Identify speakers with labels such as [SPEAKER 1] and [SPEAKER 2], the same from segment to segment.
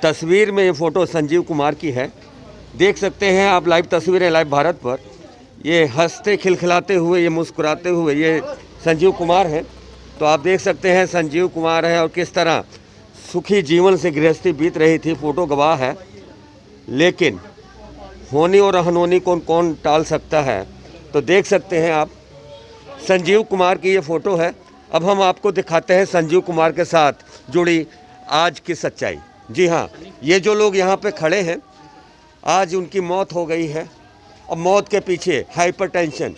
[SPEAKER 1] तस्वीर में ये फ़ोटो संजीव कुमार की है। देख सकते हैं आप लाइव तस्वीरें लाइव भारत पर। ये हंसते खिलखिलाते हुए, ये मुस्कुराते हुए ये संजीव कुमार है। तो आप देख सकते हैं संजीव कुमार है और किस तरह सुखी जीवन से गृहस्थी बीत रही थी, फ़ोटो गवाह है। लेकिन होनी और अनहोनी को कौन टाल सकता है। तो देख सकते हैं आप संजीव कुमार की ये फ़ोटो है। अब हम आपको दिखाते हैं संजीव कुमार के साथ जुड़ी आज की सच्चाई। जी हाँ, ये जो लोग यहाँ पे खड़े हैं, आज उनकी मौत हो गई है और मौत के पीछे हाइपरटेंशन,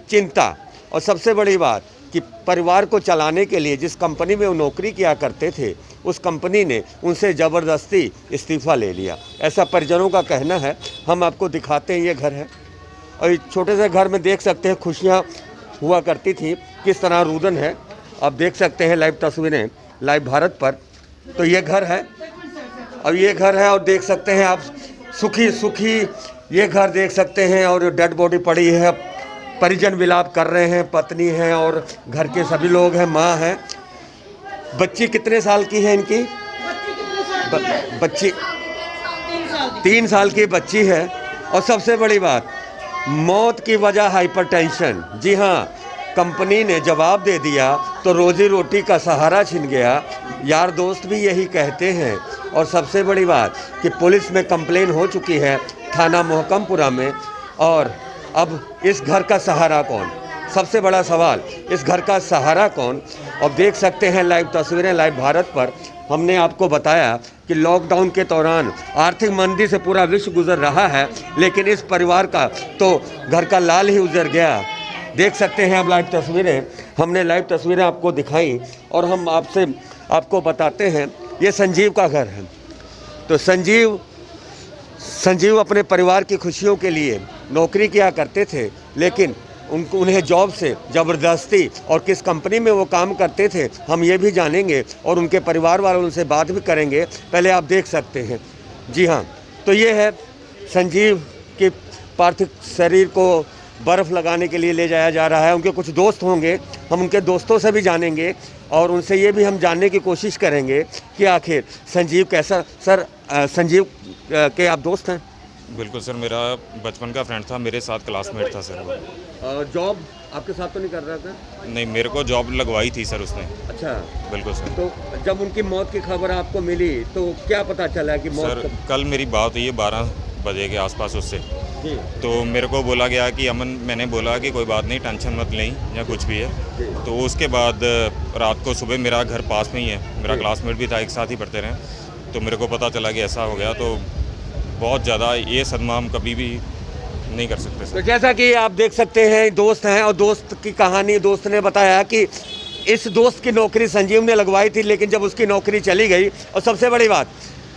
[SPEAKER 1] चिंता और सबसे बड़ी बात कि परिवार को चलाने के लिए जिस कंपनी में वो नौकरी किया करते थे, उस कंपनी ने उनसे ज़बरदस्ती इस्तीफ़ा ले लिया, ऐसा परिजनों का कहना है। हम आपको दिखाते हैं, ये घर है और इस छोटे से घर में देख सकते हैं खुशियाँ हुआ करती थी, किस तरह रुदन है। आप देख सकते हैं लाइव तस्वीरें लाइव भारत पर। तो ये घर है और ये घर है और देख सकते हैं आप सुखी सुखी ये घर देख सकते हैं और डेड बॉडी पड़ी है। परिजन विलाप कर रहे हैं, पत्नी है और घर के सभी लोग हैं, माँ है। बच्ची कितने साल की है इनकी? बच्ची 3 साल की बच्ची है। और सबसे बड़ी बात, मौत की वजह हाइपरटेंशन। जी हाँ, कंपनी ने जवाब दे दिया तो रोजी रोटी का सहारा छिन गया, यार दोस्त भी यही कहते हैं। और सबसे बड़ी बात कि पुलिस में कंप्लेन हो चुकी है थाना मोहकमपुरा में। और अब इस घर का सहारा कौन? सबसे बड़ा सवाल, इस घर का सहारा कौन? अब देख सकते हैं लाइव तस्वीरें लाइव भारत पर। हमने आपको बताया कि लॉकडाउन के दौरान आर्थिक मंदी से पूरा विश्व गुजर रहा है, लेकिन इस परिवार का तो घर का लाल ही उजर गया। देख सकते हैं आप लाइव तस्वीरें, हमने लाइव तस्वीरें आपको दिखाई और हम आपको बताते हैं ये संजीव का घर है। तो संजीव अपने परिवार की खुशियों के लिए नौकरी किया करते थे, लेकिन उन्हें जॉब से ज़बरदस्ती, और किस कंपनी में वो काम करते थे हम ये भी जानेंगे और उनके परिवार वालों उनसे बात भी करेंगे। पहले आप देख सकते हैं। जी हाँ, तो ये है संजीव के पार्थिव शरीर को बर्फ़ लगाने के लिए ले जाया जा रहा है। उनके कुछ दोस्त होंगे, हम उनके दोस्तों से भी जानेंगे और उनसे ये भी हम जानने की कोशिश करेंगे कि आखिर संजीव कैसा। सर, संजीव के आप दोस्त हैं?
[SPEAKER 2] बिल्कुल सर, मेरा बचपन का फ्रेंड था, मेरे साथ क्लासमेट था सर वो।
[SPEAKER 1] जॉब आपके साथ तो नहीं कर रहा था?
[SPEAKER 2] नहीं, मेरे को जॉब लगवाई थी सर उसने।
[SPEAKER 1] अच्छा,
[SPEAKER 2] बिल्कुल सर।
[SPEAKER 1] तो जब उनकी मौत की खबर आपको मिली तो क्या पता चला कि मौत?
[SPEAKER 2] सर, कल मेरी बात हुई है 12 बजे के आसपास उससे।
[SPEAKER 1] जी।
[SPEAKER 2] तो मेरे को बोला गया कि अमन, मैंने बोला कि कोई बात नहीं, टेंशन मत लें या कुछ भी है। तो उसके बाद रात को सुबह, मेरा घर पास में ही है, मेरा क्लासमेट भी था, एक साथ ही पढ़ते रहे। तो मेरे को पता चला कि ऐसा हो गया। तो बहुत ज़्यादा ये सदमा हम कभी भी नहीं कर सकते सर।
[SPEAKER 1] तो जैसा कि आप देख सकते हैं, दोस्त हैं और दोस्त की कहानी, दोस्त ने बताया कि इस दोस्त की नौकरी संजीव ने लगवाई थी, लेकिन जब उसकी नौकरी चली गई। और सबसे बड़ी बात,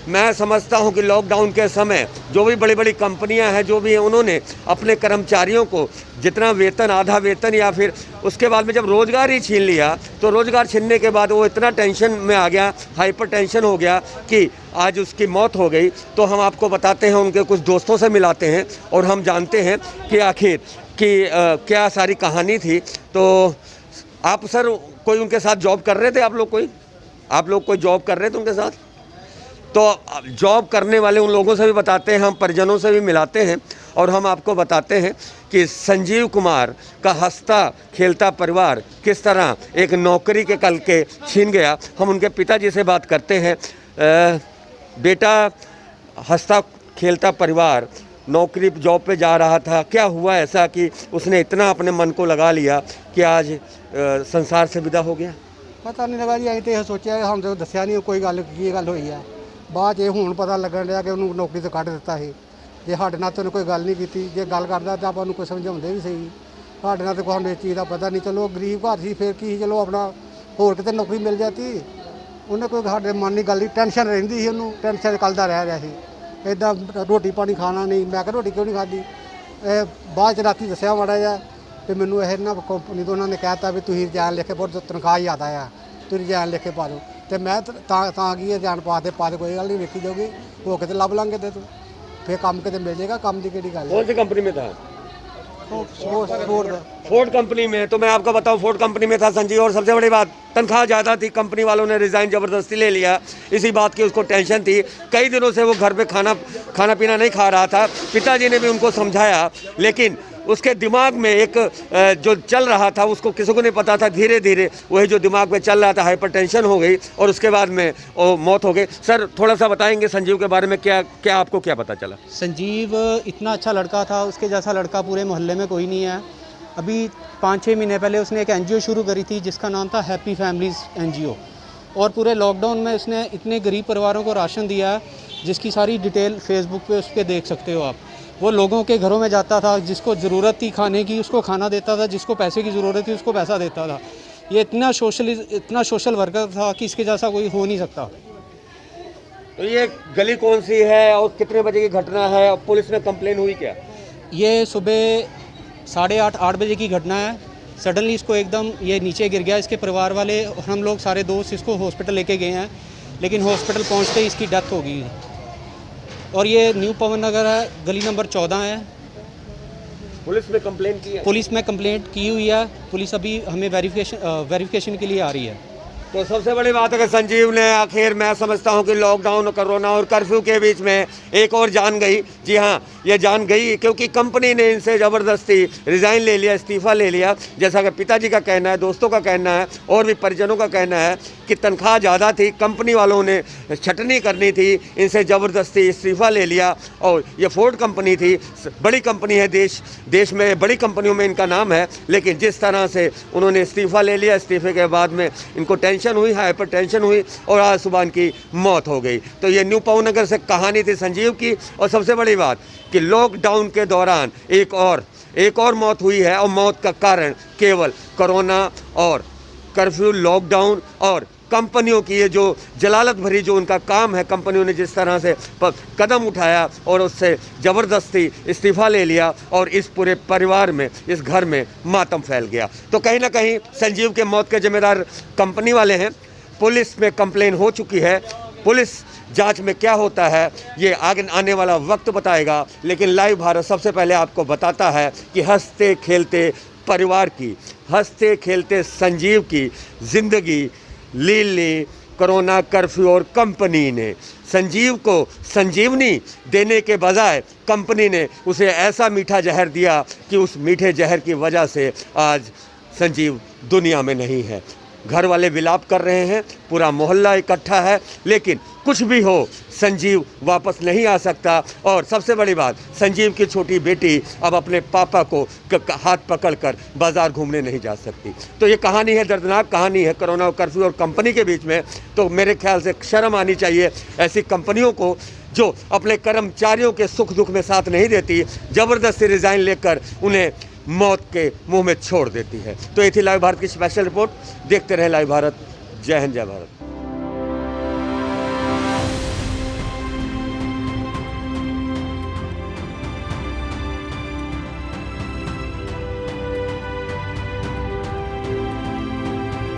[SPEAKER 1] मैं समझता हूं कि लॉकडाउन के समय जो भी बड़ी बड़ी कंपनियां हैं, जो भी हैं, उन्होंने अपने कर्मचारियों को जितना वेतन, आधा वेतन या फिर उसके बाद में जब रोज़गार ही छीन लिया, तो रोज़गार छीनने के बाद वो इतना टेंशन में आ गया, हाइपर टेंशन हो गया कि आज उसकी मौत हो गई। तो हम आपको बताते हैं, उनके कुछ दोस्तों से मिलाते हैं और हम जानते हैं कि आखिर कि क्या सारी कहानी थी। तो आप सर कोई उनके साथ जॉब कर रहे थे? आप लोग कोई जॉब कर रहे थे उनके साथ? तो जॉब करने वाले उन लोगों से भी बताते हैं, हम परिजनों से भी मिलाते हैं और हम आपको बताते हैं कि संजीव कुमार का हंसता खेलता परिवार किस तरह एक नौकरी के कल के छीन गया। हम उनके पिताजी से बात करते हैं। बेटा, हंसता खेलता परिवार नौकरी जॉब पे जा रहा था, क्या हुआ ऐसा कि उसने इतना अपने मन को लगा लिया कि आज संसार से विदा हो गया?
[SPEAKER 3] पता नहीं लगा जी, ਅਸੀਂ तो यह सोचा, हम तो दसिया नहीं कोई गल की गल हुई है। बाद च ਹੁਣ पता लगन ਰਿਹਾ कि ਉਹਨੂੰ नौकरी तो ਕੱਢ ਦਿੱਤਾ ਸੀ। ਜੇ ਸਾਡੇ ਨਾਲ ਤਾਂ ਉਹਨੇ ਕੋਈ ਗੱਲ ਨਹੀਂ ਕੀਤੀ, ਜੇ ਗੱਲ ਕਰਦਾ ਤਾਂ ਆਪਾਂ ਉਹਨੂੰ ਕੋਈ ਸਮਝਾਉਂਦੇ ਵੀ ਸਹੀ। ਸਾਡੇ ਨਾਲ ਤਾਂ ਕੋਈ ਸਾਨੂੰ ਇਸ ਚੀਜ਼ ਦਾ ਪਤਾ ਨਹੀਂ। ਚਲੋ ਗਰੀਬ ਘਰ ਸੀ, ਫਿਰ ਕੀ, ਚਲੋ ਆਪਣਾ ਹੋਰ ਕਿਤੇ ਨੌਕਰੀ ਮਿਲ ਜਾਂਦੀ। ਉਹਨੇ ਕੋਈ ਸਾਡੇ ਮਨ ਦੀ ਗੱਲ ਦੀ ਟੈਨਸ਼ਨ ਰਹਿੰਦੀ ਸੀ, ਉਹਨੂੰ ਟੈਨਸ਼ਨ ਕੱਲ੍ਹ ਦਾ ਰਹਿ ਰਿਹਾ ਸੀ। ਇੱਦਾਂ ਰੋਟੀ ਪਾਣੀ ਖਾਣਾ ਨਹੀਂ। ਮੈਂ ਕਿਹਾ ਰੋਟੀ ਕਿਉਂ ਨਹੀਂ ਖਾਧੀ? ਬਾਅਦ 'ਚ ਰਾਤੀ ਦੱਸਿਆ ਮਾੜਾ ਜਿਹਾ ਤੇ ਮੈਨੂੰ ਇਹ ਨਾ ਕੰਪਨੀ ਤੋਂ ਉਹਨਾਂ ਨੇ ਕਹਿ ਦਿੱਤਾ ਵੀ ਤੁਸੀਂ ਰਿਜ਼ਾਈਨ ਲਿਖ ਕੇ, ਬਹੁਤ ਤਨਖਾਹ ਜ਼ਿਆਦਾ ਆ, ਤੁਸੀਂ ਰਿਜ਼ਾਈਨ ਲਿਖ ਕੇ ਪਾ ਦਿਓ। तो मैं ਤਾਂ ਕੀ ਜਾਣ ਪਾ ਦੇ ਕੋਈ ਗੱਲ ਨਹੀਂ, ਵੇਖੀ ਜਾਊਗੀ, ਹੋ ਕੇ ਤੇ ਲੱਭ ਲਾਂਗੇ ਤੇ ਤੂੰ ਫਿਰ ਕੰਮ ਕਿਤੇ ਮਿਲ ਜਾਏਗਾ। ਕੰਮ ਦੀ ਕਿਹੜੀ ਗੱਲ ਹੈ?
[SPEAKER 1] कौन सी कंपनी में था?
[SPEAKER 3] फोर्ड
[SPEAKER 1] फोर्ड कंपनी में। तो मैं आपको बताऊं, फोर्ड कंपनी में था संजीव। और सबसे बड़ी बात, तनख्वाह ज़्यादा थी, कंपनी वालों ने रिज़ाइन ज़बरदस्ती ले लिया, इसी बात की उसको टेंशन थी। कई दिनों से वो घर पे खाना पीना नहीं खा रहा था। पिताजी ने भी उनको समझाया, लेकिन उसके दिमाग में एक जो चल रहा था उसको किसी को नहीं पता था। धीरे धीरे वही जो दिमाग में चल रहा था, हाइपरटेंशन हो गई और उसके बाद में वो मौत हो गई। सर थोड़ा सा बताएंगे संजीव के बारे में, क्या आपको क्या पता चला?
[SPEAKER 4] संजीव इतना अच्छा लड़का था, उसके जैसा लड़का पूरे मोहल्ले में कोई नहीं है। अभी 5-6 महीने पहले उसने एक एनजीओ शुरू करी थी जिसका नाम था हैप्पी फैमिलीज़ एनजीओ, और पूरे लॉकडाउन में उसने इतने गरीब परिवारों को राशन दिया है जिसकी सारी डिटेल फेसबुक पे उस पर देख सकते हो आप। वो लोगों के घरों में जाता था, जिसको ज़रूरत थी खाने की उसको खाना देता था, जिसको पैसे की ज़रूरत थी उसको पैसा देता था। ये इतना सोशल वर्कर था कि इसके जैसा कोई हो नहीं सकता।
[SPEAKER 1] तो ये गली कौन सी है और कितने बजे की घटना है, और पुलिस में कंप्लेन हुई क्या?
[SPEAKER 4] ये सुबह 8:30-8 बजे की घटना है। सडनली इसको एकदम ये नीचे गिर गया। इसके परिवार वाले और हम लोग सारे दोस्त इसको हॉस्पिटल लेके गए हैं, लेकिन हॉस्पिटल पहुंचते ही इसकी डेथ हो गई। और ये न्यू पवन नगर है, गली नंबर 14 है।
[SPEAKER 1] पुलिस में कंप्लेन की है?
[SPEAKER 4] पुलिस में कंप्लेंट की हुई है। पुलिस अभी हमें वेरिफिकेशन के लिए आ रही है।
[SPEAKER 1] तो सबसे बड़ी बात है कि संजीव ने आखिर, मैं समझता हूं कि लॉकडाउन, कोरोना और कर्फ्यू के बीच में एक और जान गई। जी हाँ, ये जान गई क्योंकि कंपनी ने इनसे ज़बरदस्ती रिज़ाइन ले लिया, इस्तीफ़ा ले लिया। जैसा कि पिताजी का कहना है, दोस्तों का कहना है और भी परिजनों का कहना है कि तनख्वाह ज़्यादा थी, कंपनी वालों ने छटनी करनी थी, इनसे ज़बरदस्ती इस्तीफ़ा ले लिया। और ये फोर्ड कंपनी थी, बड़ी कंपनी है, देश में बड़ी कंपनियों में इनका नाम है, लेकिन जिस तरह से उन्होंने इस्तीफ़ा ले लिया, इस्तीफ़े के बाद में इनको टेंशन हुई, हाइपरटेंशन हुई और आज सुबह इनकी मौत हो गई। तो ये न्यू पवन नगर से कहानी थी संजीव की। और सबसे बड़ी बात कि लॉकडाउन के दौरान एक और मौत हुई है, और मौत का कारण केवल कोरोना और कर्फ्यू, लॉकडाउन और कंपनियों की ये जो जलालत भरी जो उनका काम है, कंपनियों ने जिस तरह से कदम उठाया और उससे ज़बरदस्ती इस्तीफ़ा ले लिया और इस पूरे परिवार में, इस घर में मातम फैल गया। तो कहीं ना कहीं संजीव के मौत के जिम्मेदार कंपनी वाले हैं। पुलिस में कंप्लेन हो चुकी है। पुलिस जांच में क्या होता है ये आगे आने वाला वक्त बताएगा, लेकिन लाइव भारत सबसे पहले आपको बताता है कि हंसते खेलते परिवार की, हंसते खेलते संजीव की ज़िंदगी ली कोरोना, कर्फ्यू और कंपनी ने। संजीव को संजीवनी देने के बजाय कंपनी ने उसे ऐसा मीठा जहर दिया कि उस मीठे जहर की वजह से आज संजीव दुनिया में नहीं है। घर वाले विलाप कर रहे हैं, पूरा मोहल्ला इकट्ठा है, लेकिन कुछ भी हो संजीव वापस नहीं आ सकता। और सबसे बड़ी बात, संजीव की छोटी बेटी अब अपने पापा को हाथ पकड़कर बाज़ार घूमने नहीं जा सकती। तो ये कहानी है, दर्दनाक कहानी है कोरोना और कर्फ्यू और कंपनी के बीच में। तो मेरे ख्याल से शर्म आनी चाहिए ऐसी कंपनियों को जो अपने कर्मचारियों के सुख दुख में साथ नहीं देती, ज़बरदस्ती रिज़ाइन लेकर उन्हें मौत के मुंह में छोड़ देती है। तो ये थी लाइव भारत की स्पेशल रिपोर्ट। देखते रहें लाइव भारत। जय हिंद, जय भारत।